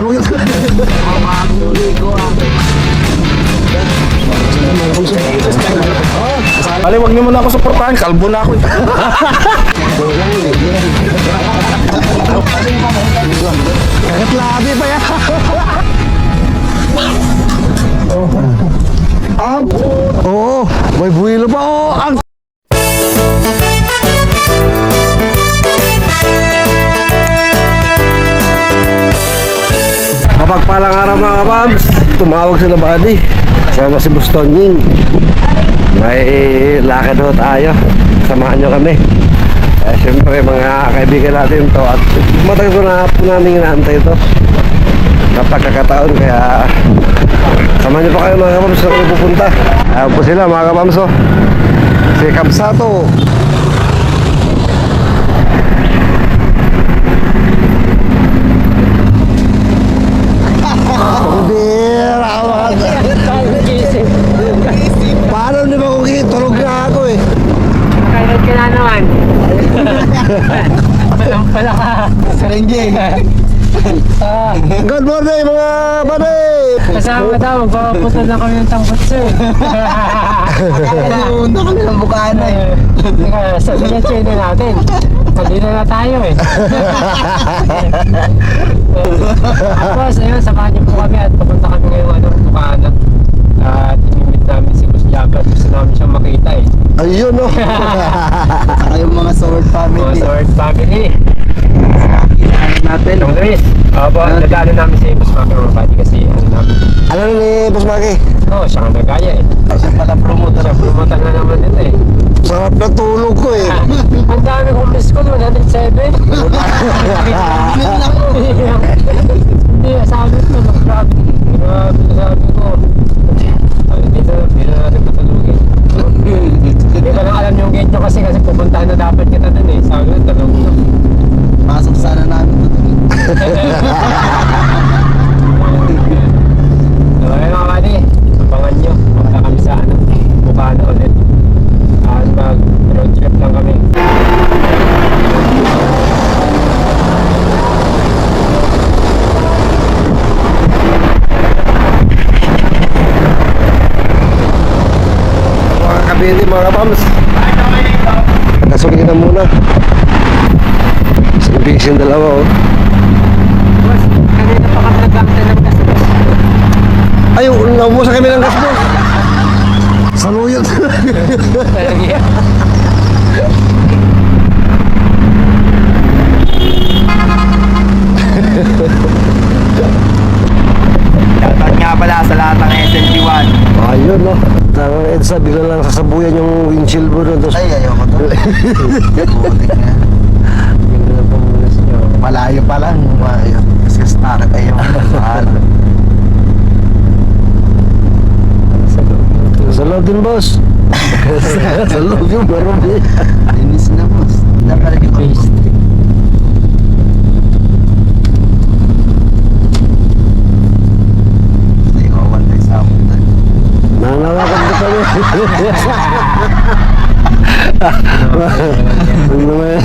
Saluyot. Ali, wag niyo muna ako suportahan. Kalbo na ako. Kahit labi pa yan. Oo, may buwilo pa. Oo, ang... Mapagpalang araw mga kababs. Tumawag sila buddy. Kasama si Boston Ying. May lakad ho tayo. Samahan nyo kami. Siyempre mga kaibigan natin to. At matagal ko na po namin inaantay ito. Napagkakataon kaya samahan nyo pa kayo mga kababs na kami pupunta. Ayaw po sila mga kababs. Si Kabsato. Paano di ba kung tulog na ako eh? Kailan ka na naman? Walang pala ka. Sarenggeng. Good morning mga bade! Kasama daw, magpapapunta na kami ng Tambutso eh. Punta kami ng Bukana eh. Sabi niya chino natin. Nandito na tayo eh. Tapos ayun, samahan niyo po kami at pupunta kami ngayong Bukana. At inimit namin si Boss Jacob. Gusto namin siyang makita eh. Ayun no! Saka yung mga Sword Mga family. Sword family. Kinahanap natin. Long Luis. Opo, nagano namin si Boss Maki Mabadi kasi ano namin. Ano ni Boss Maki? Oo, siya nga nagaya eh. Siya pala promoter. Siya promoter na naman ito eh. Sarap na tulog ko eh. Ang dami kong miss ko, 107. Hindi, sabi ko, grabe. Grabe na sabi ko. Hindi na natin patulugin. Hindi ko lang alam yung gate nyo kasi pupuntahan na dapat kita dun eh. Sabi ko, talong ko. Pasok sana namin ito. So, ayun mga kani, abangan nyo. Punta kami sa Bukana ulit. At mag-road trip lang kami. Mga kabili mga kapams. Nasukin na muna. Sinibigis yung dalawa oh. Boss, kanina pa kami nag-acta ng gas. Ay, naubusan kami ng gas mo. Saluyot. Shoutout nga pala sa lahat ng SMG1. Ayun no. Tama EDSA, bigla lang sasabuyan yung windshield mo doon. Ay, ayoko to. Butik na. Malayo pa lang. Kasi start kayo. Mahal. Sa loob din boss. Sa loob yung marami. Linis na boss. Dapat yung pastry. Ikaw, one day sa akin. Nananawagan ko kami.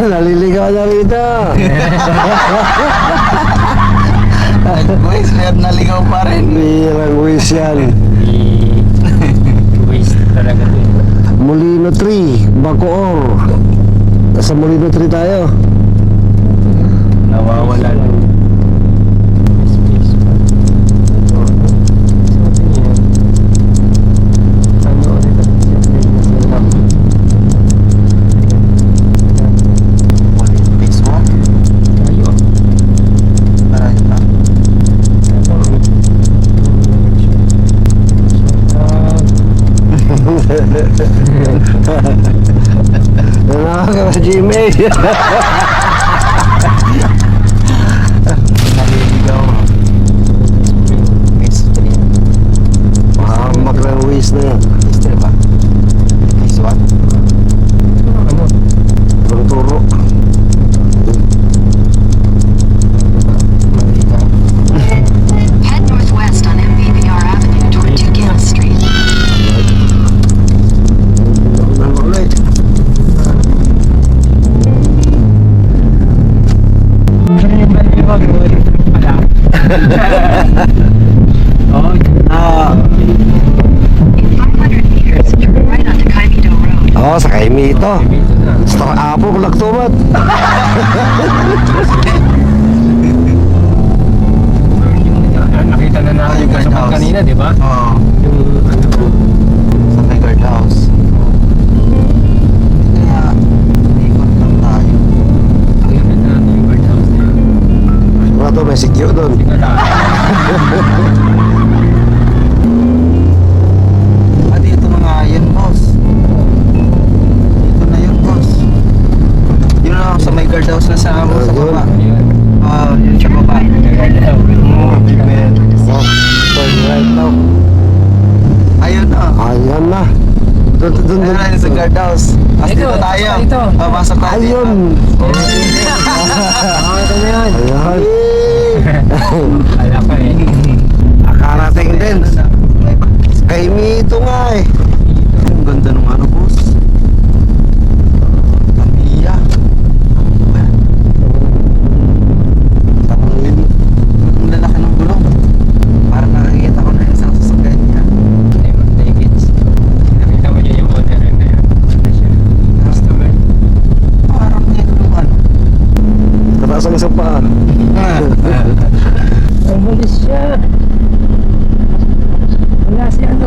Naliligaw na rito. Boys, meron naligaw pa rin. Birang wish yan. Waste talaga ito eh. Molino 3, Bacoor. Sa Molino 3 tayo. Nawawala na. Space pa. Ano ulit ang Phase 1. tayo. Marami pa. Nanakaw ka sa GMA. Naliligaw. Phase 3. Mahamak na yung wish na yan. Phase 3 ba? Phase 1. Ano? Ang turo. Head northwest on MVPR Avenue toward Duquesne Street. Ulit. Oh, In 500 meters, turn right onto Kaimido Road. Oo, sa Kaimito. dito na. Gusto ko apo, bulagtumat. Nakita na natin yung kasukat kanina, di ba? Oo. Yung ano, Sa may guardhouse. Kaya, ikot lang tayo. nakita natin yung guardhouse na yun. Wala to, may sikyo doon. Tika lang. Ah, dito na nga yan, boss. Dito na yun, boss. Yun na, sa may guardhouse na sa amo sa baba. Ayun. Ah, yun sa baba. Oh, turn right now. Ayun na. Ayan na. Doon. Ayun na, sa guardhouse. As Dito, dito tayo. pasok dito. Pasok tayo. Ayun. Ah, ito na yan. Ayan. Kala ka eh. Nakarating din. Kaimito nga eh. Ang ganda ng ano, boss. Tamiya. Ang lalaki ng gulong. Parang nakikita ko na yung isang sasakyan niya. Lemon Davids. Nakita mo niya yung owner na yan. Ano siya? Customer. Parang yung ano. Kataas ang isang paa. Umalis siya. Wala si ano.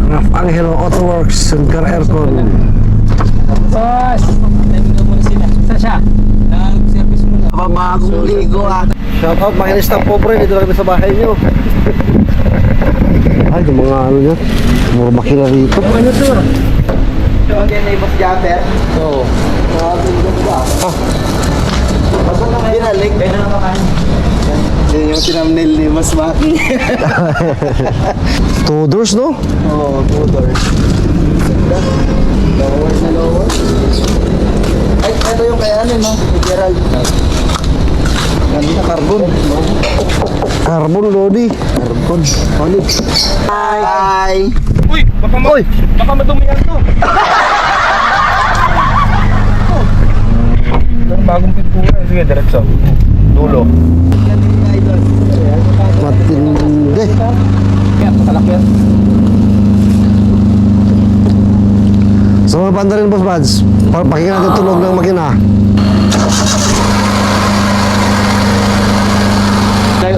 Raf Angelo Auto Works, Sunkar Aircon. Boss! Saan siya? Nag-service mo na. Bagong ligo ah. Shout out, makinis ng pobre. Dito lang kami sa bahay nyo. Ay, yung mga ano niya. Mga makina rito. Ano to? So, again, na ibang japper. Oo. Basta na ngayon, alik. Kaya na naman. Yan yung tinamnil ni Mas Maki. 2 doors, no? Oo, 2 doors. Lower na lower. Ay, ito yung kaya ano, no? Gerald. Ganda, carbon. Carbon, Lodi. Carbon. Solid. Hi! Uy, baka madumi yan to. Bagong pintura. Sige, diretso. Dulo. Yan yung idol. Matindi. Kaya, patalak yan. So, mga banda rin, Boss Bads. Pakinggan natin tunog ng makina.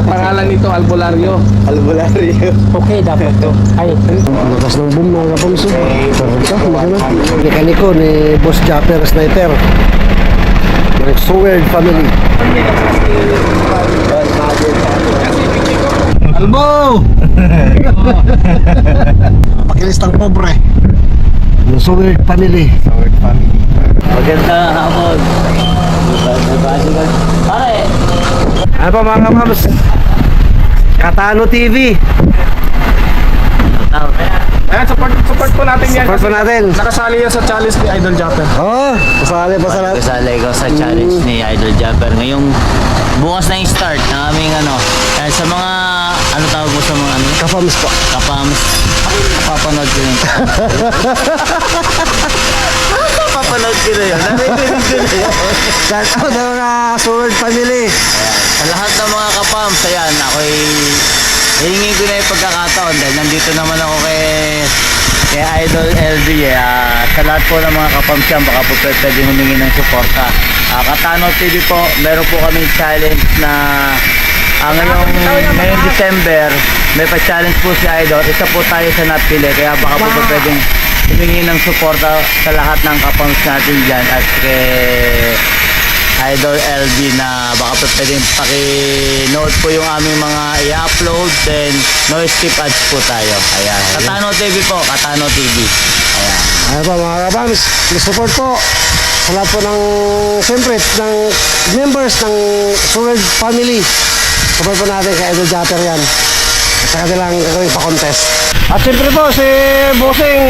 Pangalan nito, Albulario. Albularyo. Okay, dapat to. Ay, Lakas ng boom, mga kapamso. Sarap makina. Mekaniko ni Boss Japper Sniper. Ng Seward family. Albo! Pakilis ng pobre. Ng Seward family. Magandang hapon. Pare, Ano pa mga kapams? Katano TV. Ayan, support po natin yan. Support po natin. Nakasali yan sa challenge ni Idol Japper. Oo, pasali pa sa lahat. kasali ko sa challenge ni Idol Jumper. Ngayong bukas na yung start ng aming ano. Kaya sa mga, ano tawag mo sa mga ano? Kapams po. Kapams. Ay, napapanood ko yun. Napapanood ko na yun. Narinig ko na yun. Shout out ng mga Seward family. Sa lahat ng mga kapams, ayan, ako'y hihingin ko na yung pagkakataon dahil nandito naman ako kay Idol LD. Sa lahat po ng mga kapams yan, baka po pwede humingi ng suporta. Katano TV po, meron po kami challenge na ngayong December, may pa-challenge po si Idol. Isa po tayo sa napili, kaya baka po pwedeng humingi ng suporta sa lahat ng kapams natin dyan at kay Idol LD na baka po pwedeng paki-note po yung aming mga i-upload, then no skip ads po tayo. Ayan. Katano TV po, Katano TV. Ayan. Ano pa mga kapams, support po sa lahat po ng, siyempre, ng members ng Seward family. Support po natin kay Idol Japper yan. At sa kanilang gagawin pa-contest. At siyempre po, si Bossing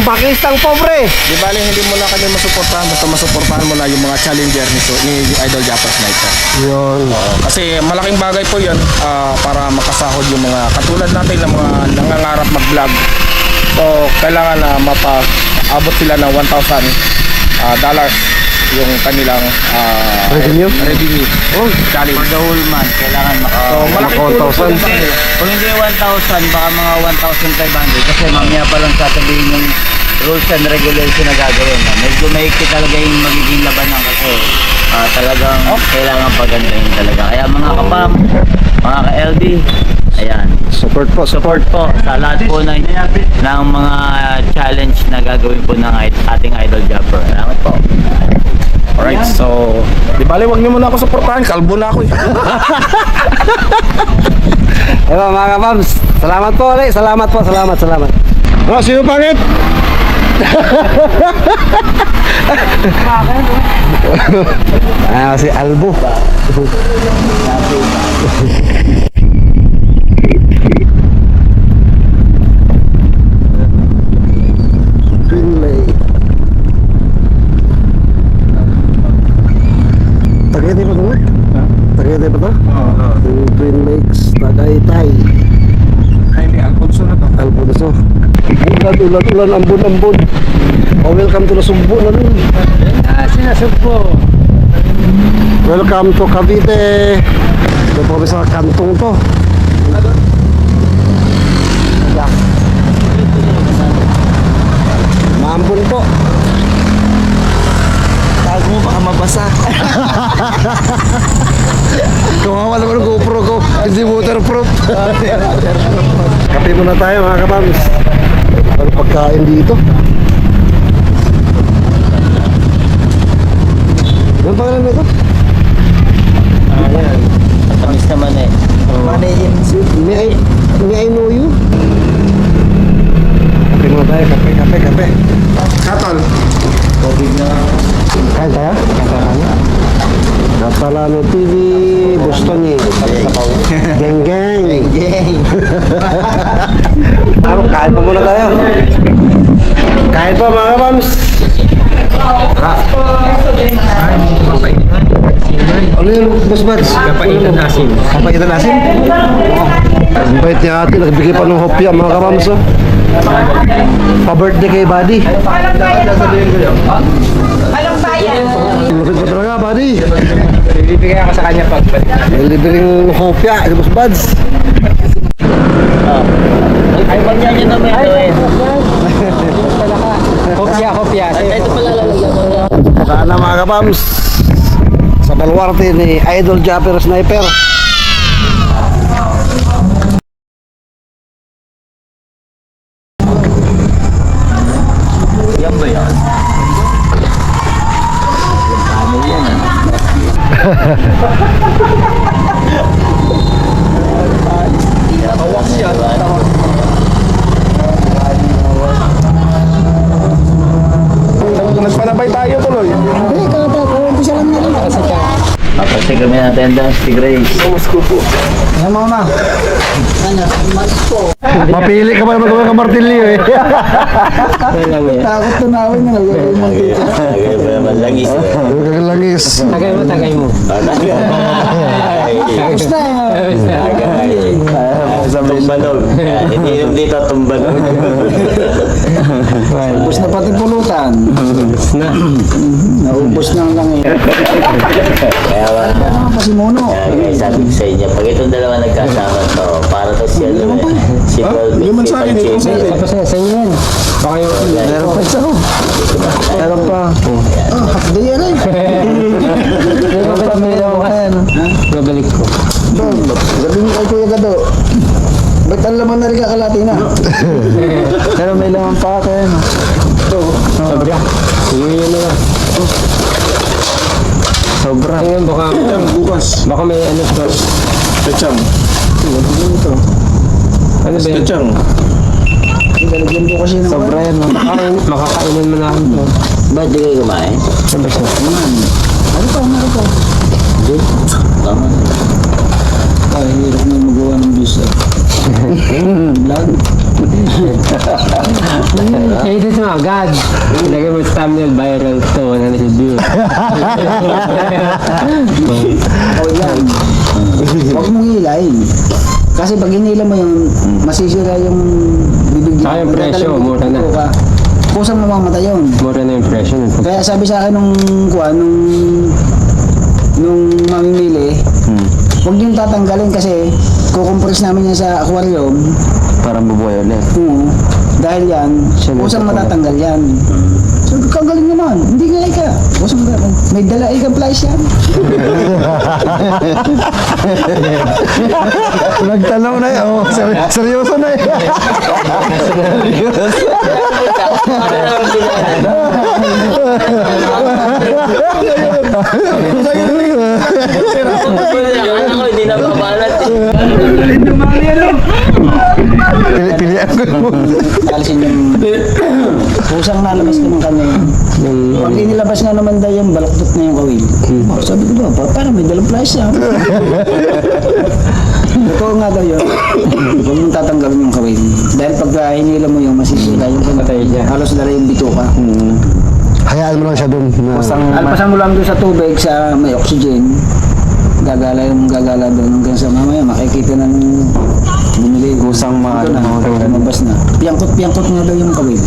Pakistang Pobre. Di bali, hindi mo na kami masuportahan. Basta masuportahan mo na yung mga challenger ni Idol Japper Sniper. Yun. Kasi malaking bagay po yun para makasahod yung mga katulad natin ng mga nangangarap mag-vlog. So, kailangan na mapa-abot sila ng $1,000 yung kanilang Revenue? revenue. Oh, Challenge. For the whole month, kailangan So, malaking tulong po 1,000. yung kanila. Kung hindi 1,000, baka mga 1,500 kasi mamaya pa lang sasabihin yung rules and regulation na gagawin. Medyo mahigpit talaga yung magiging labanan kasi talagang kailangan pagandahin talaga. Kaya mga kapam, mga ka-LD, ayan, support po, support. support po sa lahat po ng mga challenge na gagawin po ng ating idol jumper. Salamat po. Alright, so, di bali, wag niyo muna ako suportahan. Kalbo na ako eh. Ewan mga kapams, salamat po ulit. Salamat po, salamat. Oh, sino pangit? Si Albo. Twin Lake. Tagaytay pa ito? Tagaytay pa ito? Twin Lakes, Tagaytay. Ay, hindi, Alfonso na to. Alfonso. Ulan, ambon. Oh, welcome to Nasugbo na rin. Sinasugpo. Welcome to Cavite. Ito po kami sa kantong to. Maambon po. Tago mo, baka mabasa. Kawawa naman ang GoPro ko. Hindi waterproof. Kape muna tayo mga kabams. Ano pagkain dito? Ano pangalan nito? Ayan, matamis naman eh. Manayin. May I know you? Kape muna tayo. Kape. Katol. Covid na. Kain tayo? Natalano TV, Boston eh. Geng. Geng. Kain pa muna tayo. Kain pa mga kabams. Ano yun, Boss Mads? Kapaitan asin. Kapaitan asin? Ang bait niya ate, nagbigay pa ng hopya mga kabams. Oh. Pa-birthday kay Buddy. Lupit pa talaga, Buddy. Bibigay ako sa kanya pagbalik. May libreng hopya, si Boss Mads. Ay, pag yan yun naman ito eh. Kopya. Ito pala lalagyan mo na. Sana mga kabams sa baluarte ni Idol Japper Sniper. Yan ba yan? Paano yan ah? Hawak siya. Nagpanabay tayo tuloy. Hindi, umpisa lang na rin. Kasi kami ng attendance si Grace. Yan mo na. Mapili ka ba naman ka Martilio eh. Takot tunawin na nagawin mo dito. Kaya ba naman langis eh. Langis. Tagay mo. Tapos na. Sa tumbanog. Hindi yung dito tumbanog. Ubus na pati pulutan. Naubos na ang langit. Kaya ba? Pasimuno. Kaya sabi ko sa inyo, pag itong dalawa nagkasama to, para to siya si Paul. Hindi man sa akin, ito sa akin. Tapos sa inyo yan. Baka yung... Meron pa isa. Meron pa. Hakdi yan eh. Meron pa meron ka yan. Babalik ko. Sabi mo kay Kuya Gado. Ba't ang laman na rin kakalati na? Pero may laman pa ka yan. Sabi ka. Sige yun na lang. Sobra. Ngayon Bukas. baka may ano to. Kachang. Ano ba yun? Kachang. Lalagyan ko kasi ng Sobra yan. Makakainin mo na ako to. Ba't di kayo kumain? Sabi siya. Ano pa? Tama. Ay, hirap na magawa ng views eh. Vlog. Edit mo agad. Ilagay mo sa thumbnail viral to. 100 views. O yan. Huwag mong hilahin. Kasi pag hinila mo yung masisira yung bibig. Saka yung presyo, mura na. kusang mamamatay yun. Mura na yung presyo. Kaya sabi sa akin nung mamimili, huwag niyong tatanggalin kasi kukumpres namin yan sa aquarium. Parang bubuhay ulit. Oo. Dahil yan, kusang matatanggal yan. So, kagaling naman. Hindi nga ika. Kusang matatanggal. May dala ikang flash yan. Nagtanong na yun. Oh, seryoso na yun. Hindi na babalat. Pilihan ko. Alisin yung kusang nalabas ko ng kanya yun. Pag inilabas nga naman daw yung balaktot na yung kawil. Oh, sabi ko ba, parang may dalang flash yan. Totoo nga daw yun. Huwag mong tatanggalin yung kawil. Dahil pagka hinila mo yung masisira yung pamatay niya. Halos dala yung bituka. Hayaan mo lang siya dun. Alpasan mo lang doon sa tubig sa may oxygen. Gagala doon hanggang sa mamaya makikita ng bumili. Kusang Lumabas na. Piangkot nga daw yung kawil.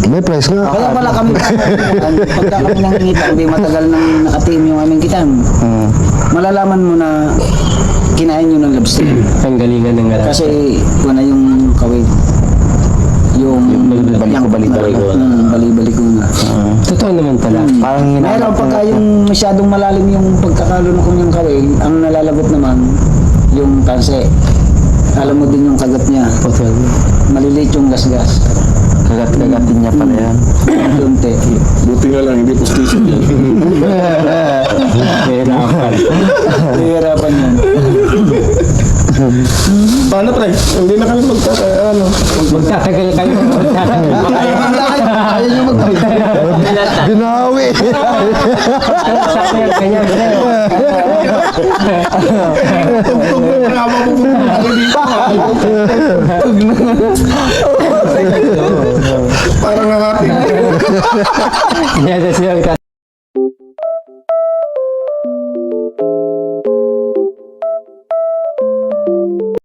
May price nga. Kaya pala kami pagka kami nangingita, hindi matagal nang nakatim yung aming kitan. Malalaman mo na kinain nyo ng lobster. Ang galingan ng galang. Kasi wala yung kawil. Yung balik-balik ko. Balik-balik ko na. Totoo naman pala. Parang Meron pagka yung masyadong malalim yung pagkakalunok ng kawil, ang nalalagot naman yung tanse. Alam mo din yung kagat niya. Putol. Maliliit yung gasgas. kagat-kagatin niya pala yan. Lunte. Buti nga lang, hindi postation yan. Hirapan. Hihirapan yan. Paano pre? Hindi na kami ano. Magtatagal kayo. Ayaw nyo Binawi. Sabi yan, ganyan. Parang nakati. Ganyan siya.